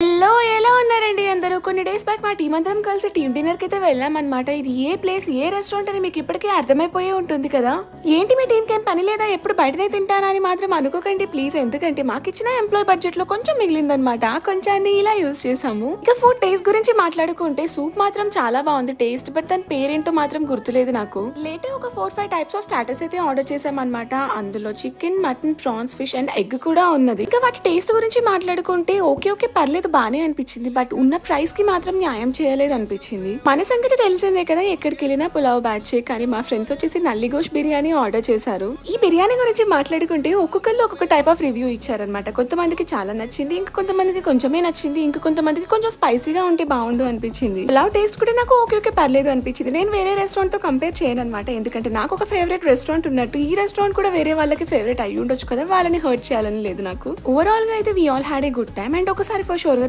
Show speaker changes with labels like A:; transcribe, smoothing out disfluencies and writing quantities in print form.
A: Hello ఎలా ఉన్నారండి అందరూ కొన్ని డేస్ బ్యాక్ మా టీం అందరం కలిసి టీం డిన్నర్ కి అయితే వెళ్ళామన్నమాట. ఇది ఏ ప్లేస్ ఏ రెస్టారెంట్ అని మీకు ఇప్పటికే అర్థమైపోయి ఉంటుంది కదా. ఏంటి మీ టీం కేం పని లేదా ఎప్పుడు బయటనే తింటానా అని మాత్రం అనుకోకండి ప్లీజ్. ఎందుకంటే మాకు ఇచ్చిన ఎంప్లాయ్ బడ్జెట్ లో కొంచెం మిగిలిందనమాట. కొంచెాన్ని ఇలా యూజ్ చేసాము. ఇక ఫుడ్ టేస్ట్ గురించి మాట్లాడుకుంటే సూప్ మాత్రం చాలా బాగుంది టేస్ట్, బట్ దాని పేరేంటో మాత్రం గుర్తులేదు నాకు. లేట్ ఒక 4-5 టైప్స్ ఆఫ్ స్టార్టర్స్ అయితే ఆర్డర్ చేసామన్నమాట. అందులో chicken, mutton, prawns, fish and egg కూడా ఉన్నది. ఇక వాటి టేస్ట్ గురించి మాట్లాడుకుంటే ఓకే పర్లేదు బానే అనిపించింది, బట్ ఉన్న ప్రైస్ కి మాత్రం న్యాయం చేయలేదు అనిపించింది. మన సంగతి తెలిసిందే కదా, ఎక్కడికి వెళ్ళినా పులావ్ బ్యాచ్. కానీ మా ఫ్రెండ్స్ వచ్చేసి నల్లి గోష్ బిర్యానీ ఆర్డర్ చేశారు. ఈ బిర్యానీ గురించి మాట్లాడుకుంటే ఒక్కొక్కళ్ళు ఒక్కొక్క టైప్ ఆఫ్ రివ్యూ ఇచ్చారనమాట. కొంతమందికి చాలా నచ్చింది, ఇంకా కొంతమందికి కొంచెమే నచ్చింది, ఇంకా కొంతమందికి కొంచెం స్పైసీగా ఉంటే బాగుండు అనిపించింది. పులావ్ టేస్ట్ కూడా నాకు ఓకే పర్లేదు అనిపించింది. నేను వేరే రెస్టారెంట్ తో కంపేర్ చేయను అనమాట, ఎందుకంటే నాకు ఒక ఫేవరెట్ రెస్టారెంట్ ఉన్నట్టు ఈ రెస్టారెంట్ కూడా వేరే వాళ్ళకి ఫేవరెట్ అయ్యి ఉండొచ్చు కదా, వాళ్ళని హర్ట్ చేయాలని లేదు నాకు. ఓవరాల్ గా అయితే we all had a good time and ఒకసారి ఫర్ షూర్ గా